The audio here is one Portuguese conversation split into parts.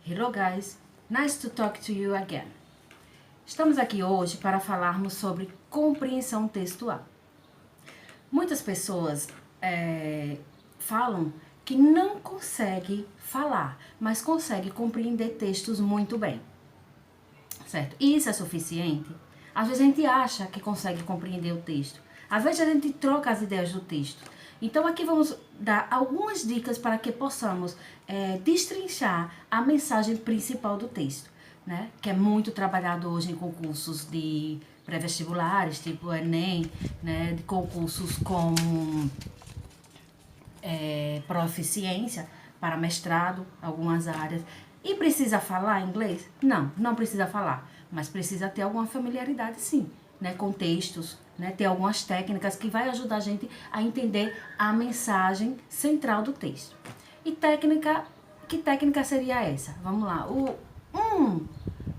Hello guys, nice to talk to you again. Estamos aqui hoje para falarmos sobre compreensão textual. Muitas pessoas falam que não conseguem falar, mas conseguem compreender textos muito bem, certo? E isso é suficiente? Às vezes a gente acha que consegue compreender o texto, às vezes a gente troca as ideias do texto. Então aqui vamos dar algumas dicas para que possamos destrinchar a mensagem principal do texto, né? Que é muito trabalhado hoje em concursos de pré-vestibulares, tipo Enem, né? De concursos como proficiência para mestrado, algumas áreas. E precisa falar inglês? Não, não precisa falar, mas precisa ter alguma familiaridade sim, né? Com textos, né? Ter algumas técnicas que vai ajudar a gente a entender a mensagem central do texto. E que técnica seria essa? Vamos lá. Um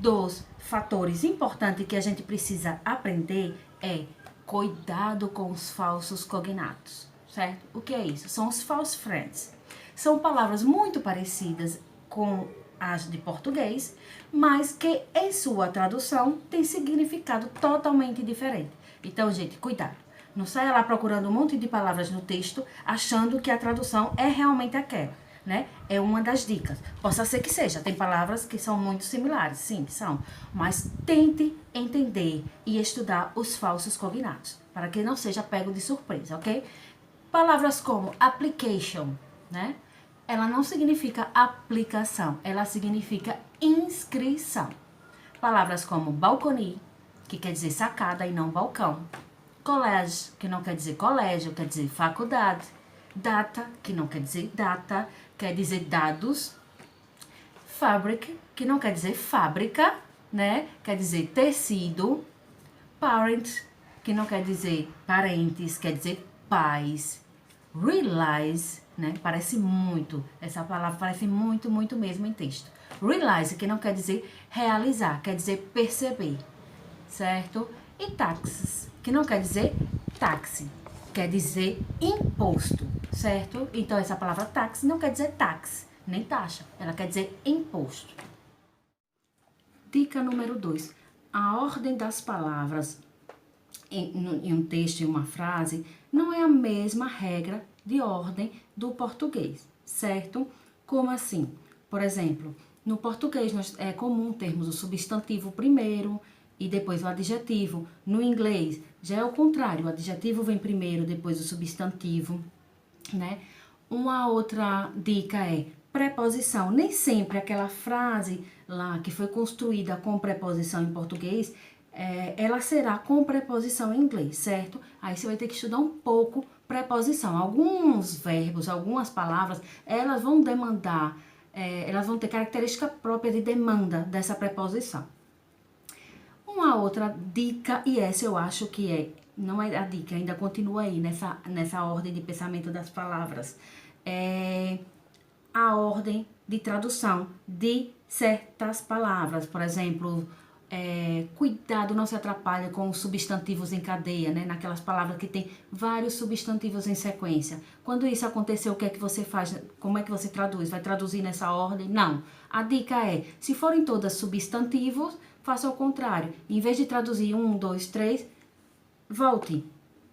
dos fatores importantes que a gente precisa aprender é cuidado com os falsos cognatos, certo? O que é isso? São os false friends. São palavras muito parecidas com as de português, mas que em sua tradução tem significado totalmente diferente. Então, gente, cuidado. Não saia lá procurando um monte de palavras no texto, achando que a tradução é realmente aquela, né? É uma das dicas. Possa ser que seja, tem palavras que são muito similares, sim, são. Mas tente entender e estudar os falsos cognatos, para que não seja pego de surpresa, ok? Palavras como application, né? Ela não significa aplicação, ela significa inscrição. Palavras como balcony, que quer dizer sacada e não balcão. College, que não quer dizer colégio, quer dizer faculdade. Data, que não quer dizer data, quer dizer dados. Fabric, que não quer dizer fábrica, né? Quer dizer tecido. Parent, que não quer dizer parentes, quer dizer pais. Realize, né? Parece muito, essa palavra parece muito mesmo em texto. Realize, que não quer dizer realizar, quer dizer perceber, certo? E taxes, que não quer dizer táxi, quer dizer imposto, certo? Então essa palavra tax não quer dizer tax, nem taxa, ela quer dizer imposto. Dica número 2. A ordem das palavras em um texto, em uma frase, não é a mesma regra de ordem do português, certo? Como assim? Por exemplo, no português é comum termos o substantivo primeiro e depois o adjetivo. No inglês já é o contrário, o adjetivo vem primeiro, depois o substantivo, né? Uma outra dica é preposição. Nem sempre aquela frase lá que foi construída com preposição em português ela será com preposição em inglês, certo? Aí você vai ter que estudar um pouco preposição. Alguns verbos, algumas palavras, elas vão demandar, elas vão ter característica própria de demanda dessa preposição. Uma outra dica, e essa eu acho que não é a dica, ainda continua aí nessa ordem de pensamento das palavras, é a ordem de tradução de certas palavras. Por exemplo, cuidado, não se atrapalhe com os substantivos em cadeia, né? Naquelas palavras que tem vários substantivos em sequência. Quando isso acontecer, o que é que você faz? Como é que você traduz? Vai traduzir nessa ordem? Não. A dica é, se forem todas substantivos, faça o contrário. Em vez de traduzir 1, 2, 3, volte.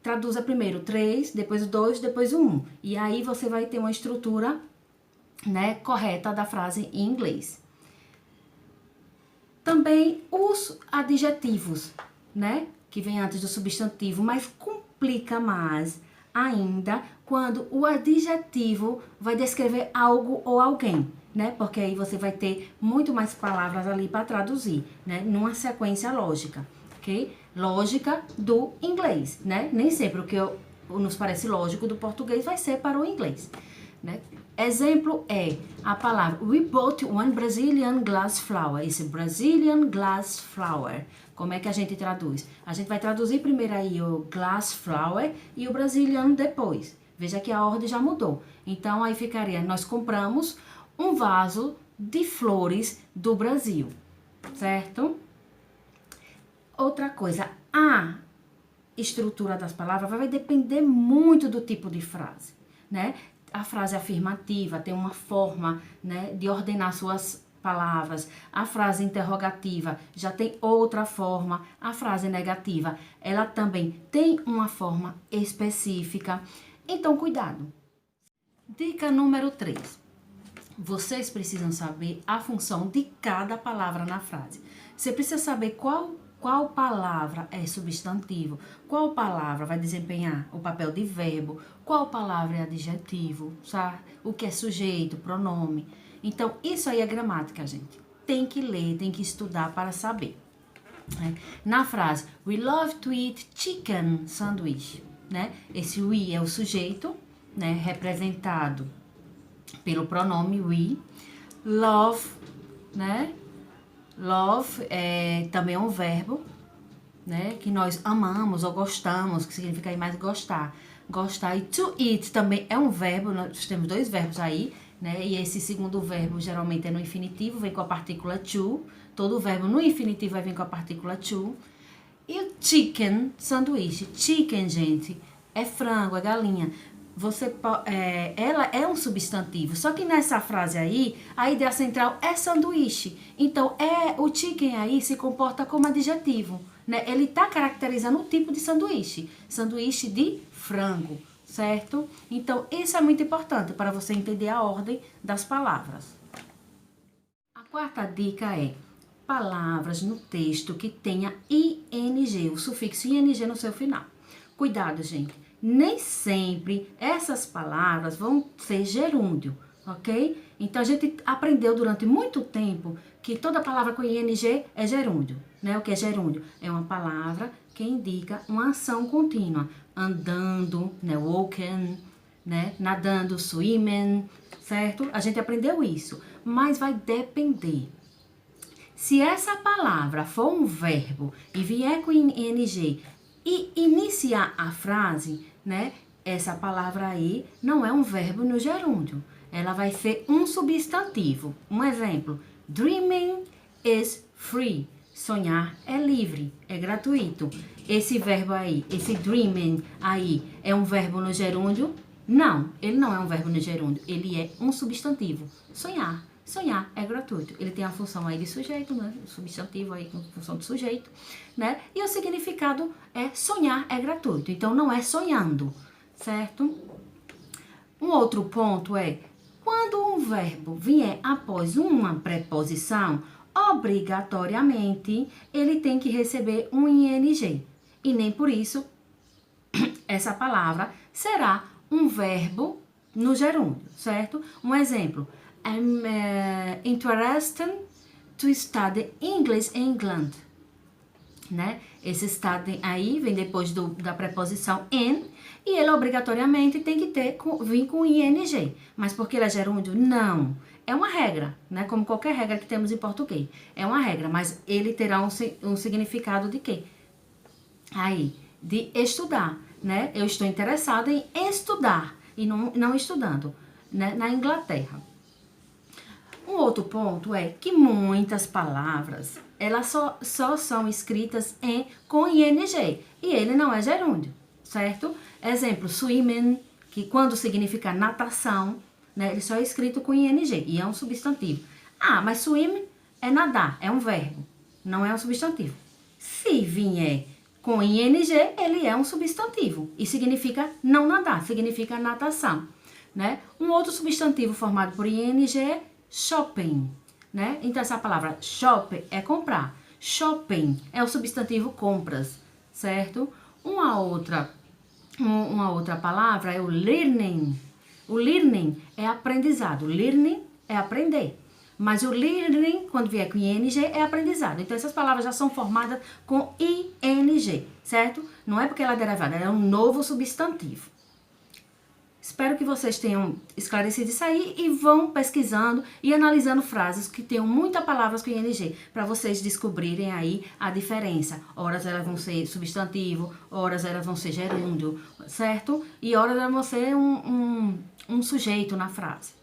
Traduza primeiro 3, depois o 2, depois o 1. E aí você vai ter uma estrutura, né, correta da frase em inglês. Também os adjetivos, né, que vem antes do substantivo, mas complica mais ainda quando o adjetivo vai descrever algo ou alguém, né, porque aí você vai ter muito mais palavras ali para traduzir, né, numa sequência lógica, ok? Lógica do inglês, né, nem sempre o que nos parece lógico do português vai ser para o inglês, né? Exemplo é a palavra we bought one Brazilian glass flower. Esse Brazilian glass flower. Como é que a gente traduz? A gente vai traduzir primeiro aí o glass flower e o Brazilian depois. Veja que a ordem já mudou. Então aí ficaria, nós compramos um vaso de flores do Brasil, certo? Outra coisa, a estrutura das palavras vai depender muito do tipo de frase, né? A frase afirmativa tem uma forma, né, de ordenar suas palavras. A frase interrogativa já tem outra forma. A frase negativa, ela também tem uma forma específica. Então, cuidado. Dica número 3. Vocês precisam saber a função de cada palavra na frase. Você precisa saber qual palavra é substantivo, qual palavra vai desempenhar o papel de verbo, qual palavra é adjetivo, sabe? O que é sujeito, pronome. Então, isso aí é gramática, gente. Tem que ler, tem que estudar para saber. Na frase, we love to eat chicken sandwich, né? Esse we é o sujeito, né? Representado pelo pronome we. Love, né? Love também é um verbo, né? Que nós amamos ou gostamos, que significa aí mais gostar. Gostar. E to eat também é um verbo, nós temos 2 verbos aí, né? E esse segundo verbo geralmente é no infinitivo, vem com a partícula to. Todo verbo no infinitivo vai vir com a partícula to. E o chicken, sanduíche. Chicken, gente, é frango, é galinha. Ela é um substantivo, só que nessa frase aí, a ideia central é sanduíche. Então, o chicken aí se comporta como adjetivo, né? Ele está caracterizando o tipo de sanduíche, sanduíche de frango, certo? Então, isso é muito importante para você entender a ordem das palavras. A quarta dica é palavras no texto que tenha ing, o sufixo ing no seu final. Cuidado, gente. Nem sempre essas palavras vão ser gerúndio, ok? Então, a gente aprendeu durante muito tempo que toda palavra com ing é gerúndio, né? O que é gerúndio? É uma palavra que indica uma ação contínua. Andando, né? Walking, né? Nadando, swimming, certo? A gente aprendeu isso, mas vai depender. Se essa palavra for um verbo e vier com ing e iniciar a frase, né? Essa palavra aí não é um verbo no gerúndio. Ela vai ser um substantivo. Um exemplo: dreaming is free. Sonhar é livre, é gratuito. Esse verbo aí, esse dreaming aí, é um verbo no gerúndio? Não, ele não é um verbo no gerúndio. Ele é um substantivo. Sonhar. Sonhar é gratuito. Ele tem a função aí de sujeito, né? O substantivo aí com função de sujeito, né? E o significado é sonhar é gratuito. Então, não é sonhando, certo? Um outro ponto é, quando um verbo vier após uma preposição, obrigatoriamente, ele tem que receber um ing. E nem por isso, essa palavra será um verbo no gerúndio, certo? Um exemplo: I'm interested to study English in England, né? Esse study aí vem depois da preposição in e ele obrigatoriamente tem que vir com ing. Mas porque ele é gerúndio? Não. É uma regra, né? Como qualquer regra que temos em português. É uma regra, mas ele terá um significado de quê? Aí, de estudar, né? Eu estou interessada em estudar e não estudando, né? Na Inglaterra. Um outro ponto é que muitas palavras, elas só são escritas com ing, e ele não é gerúndio, certo? Exemplo, swimming, que quando significa natação, né, ele só é escrito com ing, e é um substantivo. Ah, mas swim é nadar, é um verbo, não é um substantivo. Se vier com ing, ele é um substantivo, e significa não nadar, significa natação, né? Um outro substantivo formado por ing é shopping, né? Então, essa palavra shop é comprar. Shopping é o substantivo compras, certo? Uma outra palavra é o learning. O learning é aprendizado. Learning é aprender. Mas o learning, quando vier com ing, é aprendizado. Então, essas palavras já são formadas com ing, certo? Não é porque ela é derivada, ela é um novo substantivo. Espero que vocês tenham esclarecido isso aí e vão pesquisando e analisando frases que tenham muitas palavras com ing, para vocês descobrirem aí a diferença. Horas elas vão ser substantivo, horas elas vão ser gerúndio, certo? E horas elas vão ser um sujeito na frase.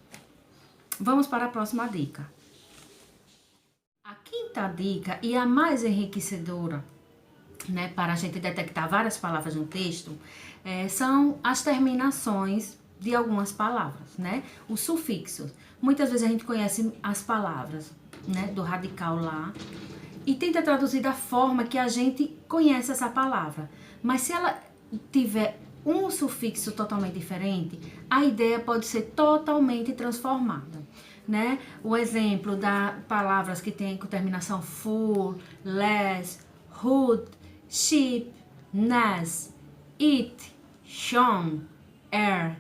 Vamos para a próxima dica. A quinta dica e a mais enriquecedora, né, para a gente detectar várias palavras no texto, são as terminações de algumas palavras, né? Os sufixos. Muitas vezes a gente conhece as palavras, né, do radical lá, e tenta traduzir da forma que a gente conhece essa palavra. Mas se ela tiver um sufixo totalmente diferente, a ideia pode ser totalmente transformada, né? O exemplo das palavras que tem com terminação full, less, hood, sheep, nas, it, shown, are,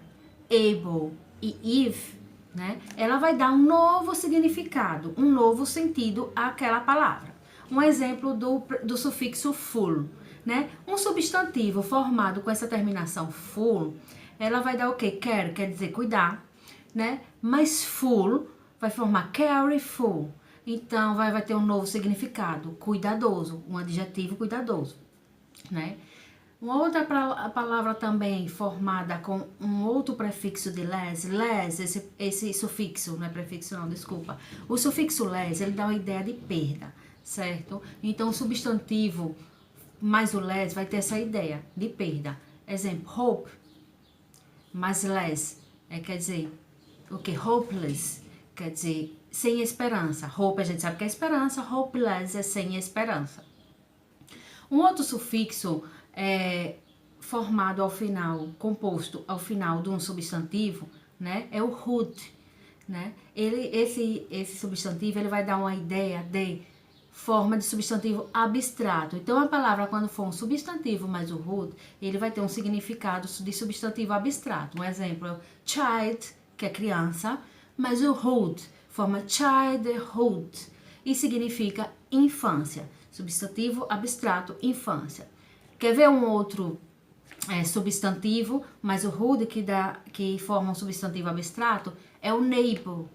able e if, né? Ela vai dar um novo significado, um novo sentido àquela palavra. Um exemplo do sufixo full, né? Um substantivo formado com essa terminação full, ela vai dar o quê? Care quer dizer cuidar, né? Mas full vai formar careful. Então, vai ter um novo significado, cuidadoso, um adjetivo cuidadoso, né? Uma outra palavra também formada com um outro prefixo de less, esse sufixo, não é prefixo não, desculpa. O sufixo less, ele dá uma ideia de perda, certo? Então, o substantivo mais o less vai ter essa ideia de perda. Exemplo, hope, mais less, quer dizer, o que? Hopeless, quer dizer, sem esperança. Hope a gente sabe que é esperança, hopeless é sem esperança. Um outro sufixo formado ao final, composto ao final de um substantivo, né, é o hood, né? Esse substantivo ele vai dar uma ideia de forma de substantivo abstrato. Então, a palavra, quando for um substantivo mais o hood, ele vai ter um significado de substantivo abstrato. Um exemplo é child, que é criança, mas o hood forma childhood e significa infância. Substantivo abstrato, infância. Quer ver um outro substantivo, mas o hood que forma um substantivo abstrato é o neighbor.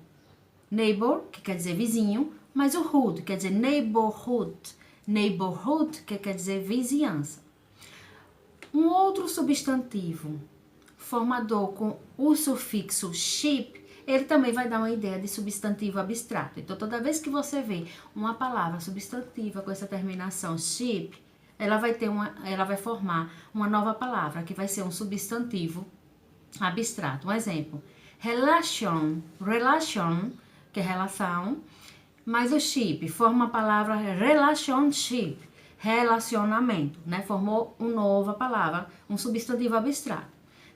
Neighbor, que quer dizer vizinho, mas o hood quer dizer neighborhood. Neighborhood, que quer dizer vizinhança. Um outro substantivo formador com o sufixo ship, ele também vai dar uma ideia de substantivo abstrato. Então, toda vez que você vê uma palavra substantiva com essa terminação ship, ela vai formar uma nova palavra, que vai ser um substantivo abstrato. Um exemplo, relation, que é relação, mas o ship forma a palavra relationship, relacionamento, né? Formou uma nova palavra, um substantivo abstrato.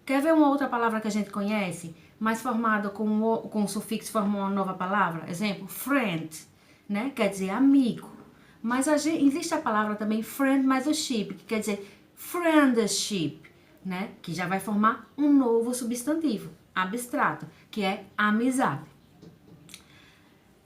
Quer ver uma outra palavra que a gente conhece, mas formada com o sufixo formou uma nova palavra? Exemplo, friend, né? Quer dizer amigo. Mas existe a palavra também friend mais o ship, que quer dizer friendship, né? Que já vai formar um novo substantivo abstrato, que é amizade.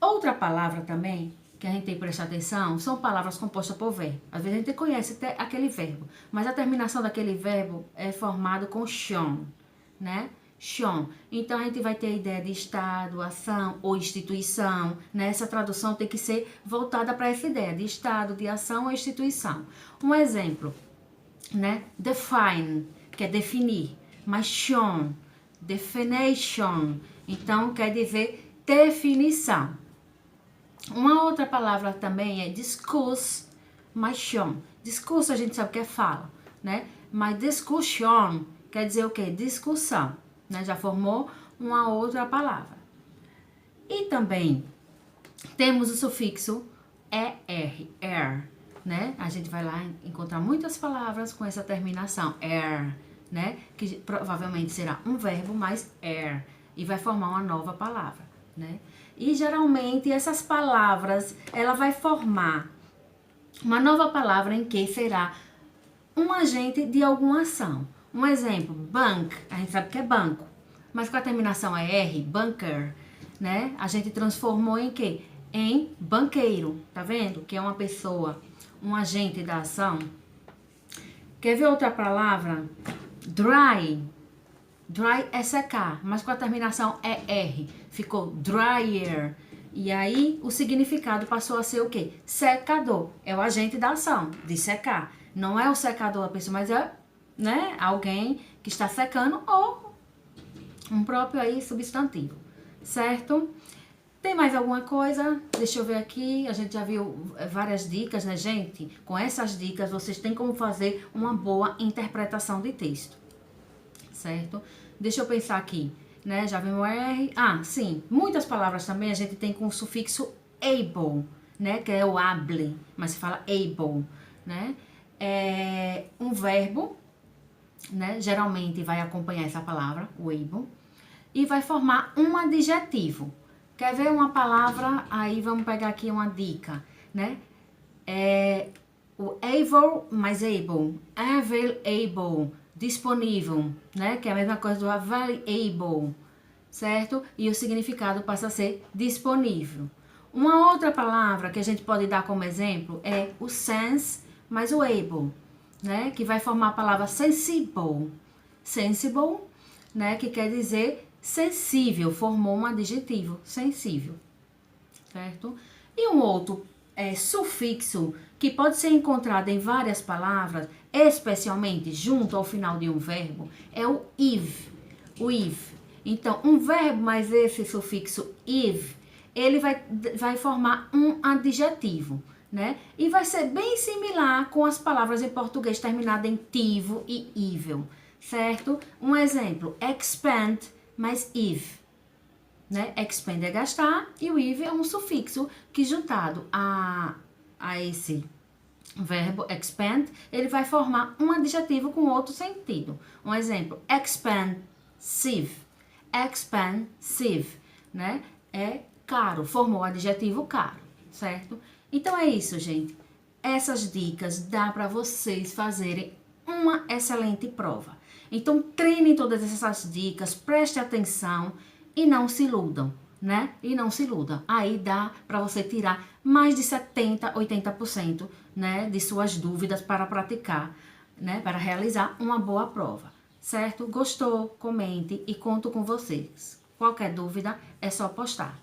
Outra palavra também que a gente tem que prestar atenção são palavras compostas por verbo. Às vezes a gente conhece até aquele verbo, mas a terminação daquele verbo é formado com shon, né? Shon. Então a gente vai ter a ideia de estado, ação ou instituição, né? Essa tradução tem que ser voltada para essa ideia de estado, de ação ou instituição. Um exemplo, né? Define, que é definir, mas shon, definition, então quer dizer definição. Uma outra palavra também é discuss, mas shon. Discurso a gente sabe que é fala, né? Mas discussion quer dizer o quê? Discussão, né? Já formou uma outra palavra. E também temos o sufixo er, né? A gente vai lá encontrar muitas palavras com essa terminação, né? Que provavelmente será um verbo mais e vai formar uma nova palavra, né? E geralmente essas palavras, ela vai formar uma nova palavra em que será um agente de alguma ação. Um exemplo, bank, a gente sabe que é banco, mas com a terminação R, banker, né? A gente transformou em quê? Em banqueiro, tá vendo? Que é uma pessoa, um agente da ação. Quer ver outra palavra? Dry. Dry é secar, mas com a terminação R, ficou dryer. E aí o significado passou a ser o quê? Secador. É o agente da ação, de secar. Não é o secador da pessoa, mas é, né, alguém que está secando ou um próprio aí substantivo, certo? Tem mais alguma coisa? Deixa eu ver aqui. A gente já viu várias dicas, né, gente? Com essas dicas, vocês têm como fazer uma boa interpretação de texto, certo? Deixa eu pensar aqui, né? Já vimos R. Ah, sim. Muitas palavras também a gente tem com o sufixo able, né? Que é o able, mas se fala able, né? É um verbo, né? Geralmente vai acompanhar essa palavra, o able, e vai formar um adjetivo. Quer ver uma palavra? Aí vamos pegar aqui uma dica, né? É o able mais able, available, disponível, né? Que é a mesma coisa do available, certo? E o significado passa a ser disponível. Uma outra palavra que a gente pode dar como exemplo é o sense mais o able, né? Que vai formar a palavra sensible. Sensible, né? Que quer dizer sensível, formou um adjetivo, sensível, certo? E um outro sufixo que pode ser encontrado em várias palavras, especialmente junto ao final de um verbo, é o if. O if. Então, um verbo mais esse sufixo if, ele vai formar um adjetivo, né? E vai ser bem similar com as palavras em português terminadas em tivo e evil, certo? Um exemplo, expand mais if, né? Expand é gastar e o if é um sufixo que juntado a esse verbo expand, ele vai formar um adjetivo com outro sentido. Um exemplo, expensive. Expensive, né? É caro, formou o adjetivo caro, certo? Então é isso, gente. Essas dicas dá para vocês fazerem uma excelente prova. Então treinem todas essas dicas, preste atenção e não se iludam, né? E não se iludam. Aí dá para você tirar mais de 70, 80%, né, de suas dúvidas para praticar, né, para realizar uma boa prova, certo? Gostou? Comente e conto com vocês. Qualquer dúvida é só postar.